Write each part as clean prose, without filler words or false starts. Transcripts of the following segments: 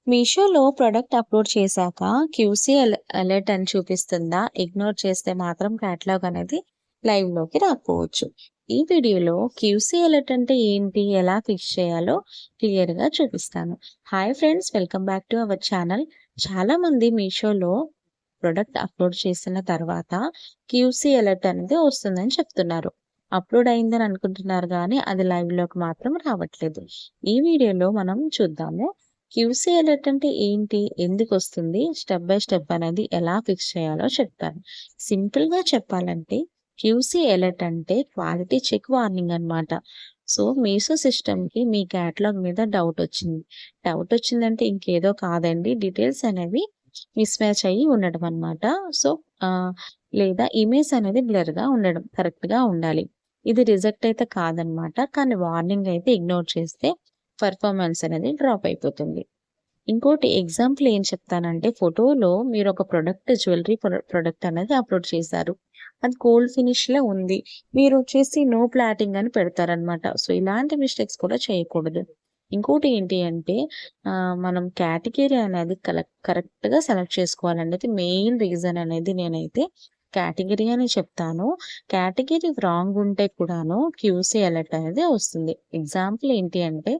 మీషోలో product upload చేశాక QC alert అని చూపిస్తుందా? ఇగ్నోర్ చేస్తే మాత్రం క్యాటలాగ్ అనేది లైవ్‌లోకి రాకపోవచ్చు. ఈ వీడియోలో క్యూసీ అలర్ట్ అంటే ఏంటి? ఎలా ఫిక్స్ చేయాలో క్లియర్‌గా చూపిస్తాను. Hi friends! Welcome back to our channel. చాలామంది మీషోలో ప్రొడక్ట్ అప్లోడ్ చేసిన తర్వాత క్యూసీ అలర్ట్ అనేది వస్తుందని చెప్తున్నారు. అప్లోడ్ అయిందని అనుకుంటున్నారు గానీ అది లైవ్‌లోకి మాత్రం రావట్లేదు. ఈ వీడియోలో మనం చూద్దాము. క్యూసీ అలర్ట్ అంటే ఏంటి? ఎందుకొస్తుంది? స్టెప్ బై స్టెప్ అనేది ఎలా ఫిక్స్ చేయాలో చెప్తాను. సింపుల్‌గా చెప్పాలంటే క్యూసీ అలర్ట్ అంటే క్వాలిటీ చెక్ వార్నింగ్ అన్నమాట. సో, మీషో సిస్టమ్‌కి మీ క్యాటలాగ్ మీద డౌటొచ్చింది. డౌటొచ్చిందంటే ఇంకేదో కాదండి. డీటెయిల్స్ అనేవి మిస్‌మ్యాచ్ అయ్యి ఉండడం అన్నమాట. సో, ఆహ్, లేదా ఇమేజ్ అనేది బ్లర్‌గా ఉండడం. కరెక్ట్‌గా ఉండాలి. ఇది రిజెక్ట్ అయితే కాదనమాట. కానీ వార్నింగ్ అయితే ఇగ్నోర్ చేస్తే పెర్ఫార్మన్స్ అనేది డ్రాప్ అయిపోతుంది. ఇంకోటి ఎగ్జాంపుల్ ఏం చెప్తానంటే ఫోటోలో మీరొక జ్యువెల్లరీ ప్రొడక్ట్ అనేది అప్‌లోడ్ చేశారు. అది గోల్డ్ ఫినిష్‌లో ఉంది. మీరొచ్చేసి నో ప్లాటింగ్ అని పెడతారనమాట. సో, ఇలాంటి మిస్టేక్స్ కూడా చేయకూడదు. ఇంకోటి ఏంటి అంటే మనం కేటగిరీ అనేది కరెక్ట్‌గా సెలెక్ట్ చేసుకోవాలండి. అది మెయిన్ రీజన్ అనేది నేనైతే కేటగిరీ అని చెప్తాను. కేటగిరీ రాంగ్ ఉంటే కూడాను క్యూసీ అలర్ట్ అనేది వస్తుంది. ఎగ్జాంపుల్ ఏంటి అంటే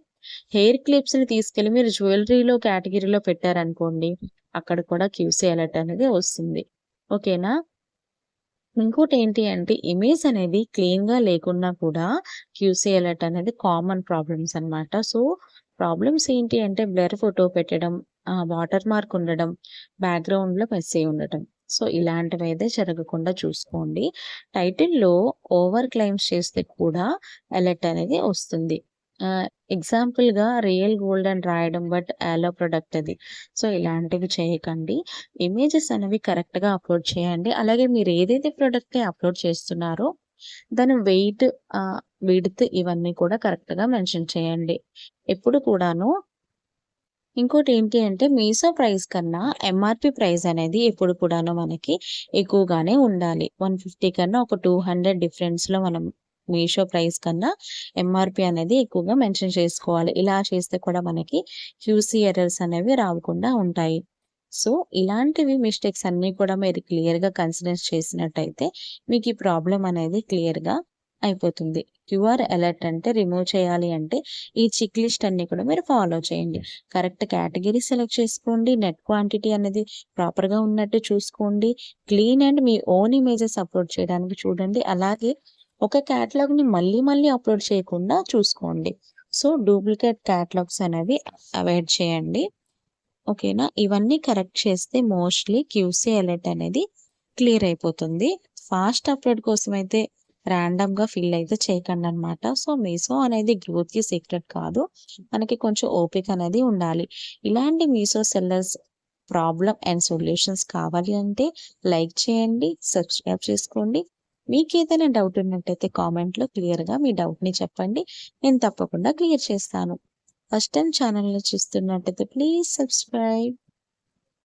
హెయిర్ క్లిప్స్‌ని తీసుకెళ్ళి మీరు జ్యువెల్లరీలో కేటగిరీలో పెట్టారనుకోండి, అక్కడ కూడా క్యూసీ అలర్ట్ అనేది వస్తుంది. ఓకేనా? ఇంకోటేంటి అంటే ఇమేజ్ అనేది క్లీన్‌గా లేకున్నా కూడా క్యూసీ అలర్ట్ అనేది కామన్ ప్రాబ్లమ్స్ అన్నమాట. సో, ప్రాబ్లమ్స్ ఏంటి అంటే బ్లర్ ఫోటో పెట్టడం, వాటర్ మార్క్ ఉండడం, బ్యాక్‌గ్రౌండ్‌లో మెస్సీ ఉండటం. సో, ఇలాంటివైతే జరగకుండా చూసుకోండి. టైటిల్‌లో ఓవర్ క్లెయిమ్స్ చేస్తే కూడా అలర్ట్ అనేది వస్తుంది. ఎగ్జాంపుల్‌గా రియల్ గోల్డ్ అని రాయడం బట్ యాలో ప్రొడక్ట్ అది. సో, ఇలాంటివి చేయకండి. ఇమేజెస్ అనేవి కరెక్ట్‌గా అప్‌లోడ్ చేయండి. అలాగే మీరు ఏదైతే ప్రొడక్ట్‌ని అప్‌లోడ్ చేస్తున్నారో దాని వెయిట్, ఆహ్, విడ్త్ ఇవన్నీ కూడా కరెక్ట్‌గా మెన్షన్ చేయండి. ఎప్పుడు కూడాను ఇంకోటేంటి అంటే మీషో ప్రైస్ కన్నా ఎంఆర్‌పీ ప్రైస్ అనేది ఎప్పుడు కూడాను మనకి ఎక్కువగానే ఉండాలి. 150 కన్నా ఒక 200 డిఫరెన్స్‌లో మనం మీషో ప్రైస్ కన్నా ఎంఆర్‌పీ అనేది ఎక్కువగా మెన్షన్ చేసుకోవాలి. ఇలా చేస్తే కూడా మనకి క్యూసీ ఎర్రర్స్ అనేవి రాకుండా ఉంటాయి. సో, ఇలాంటివి మిస్టేక్స్ అన్నీ కూడా మీరు క్లియర్‌గా కన్సిడర్ చేసినట్టయితే మీకు ఈ ప్రాబ్లమ్ అనేది క్లియర్‌గా అయిపోతుంది. క్యూఆర్ అలర్ట్ అంటే రిమూవ్ చేయాలి అంటే ఈ చెక్ లిస్ట్ అన్నీ కూడా మీరు ఫాలో చేయండి. కరెక్ట్ కేటగరీ సెలెక్ట్ చేసుకోండి. నెట్ క్వాంటిటీ అనేది ప్రాపర్‌గా ఉన్నట్టు చూసుకోండి. Clean and me own images upload చేయడానికి చూడండి. అలాగే ఒక కేటలాగ్‌ని మళ్ళీ మళ్ళీ అప్‌లోడ్ చేయకుండా చూసుకోండి. సో, డూప్లికేట్ కేటలాగ్స్ అనేవి అవాయిడ్ చేయండి. ఓకేనా? ఇవన్నీ కరెక్ట్ చేస్తే మోస్ట్‌లీ క్యూసీ అలర్ట్ అనేది క్లియర్ అయిపోతుంది. ఫాస్ట్ అప్‌లోడ్ కోసమైతే ర్యాండమ్‌గా ఫిల్ అయితే చేయకండనమాట. సో, మీషో అనేది గ్రోత్‌కి సీక్రెట్ కాదు. మనకి కొంచెం ఓపిక అనేది ఉండాలి. ఇలాంటి Meesho sellers problem and solutions కావాలి అంటే లైక్ చేయండి, సబ్స్క్రైబ్ చేసుకోండి. మీకేదైనా డౌట్ ఉన్నట్టయితే కామెంట్‌లో క్లియర్‌గా మీ డౌట్‌ని చెప్పండి. నేను తప్పకుండా క్లియర్ చేస్తాను. ఫస్ట్ టైమ్ ఛానల్‌ని చూస్తున్నట్టయితే ప్లీజ్ సబ్స్క్రైబ్.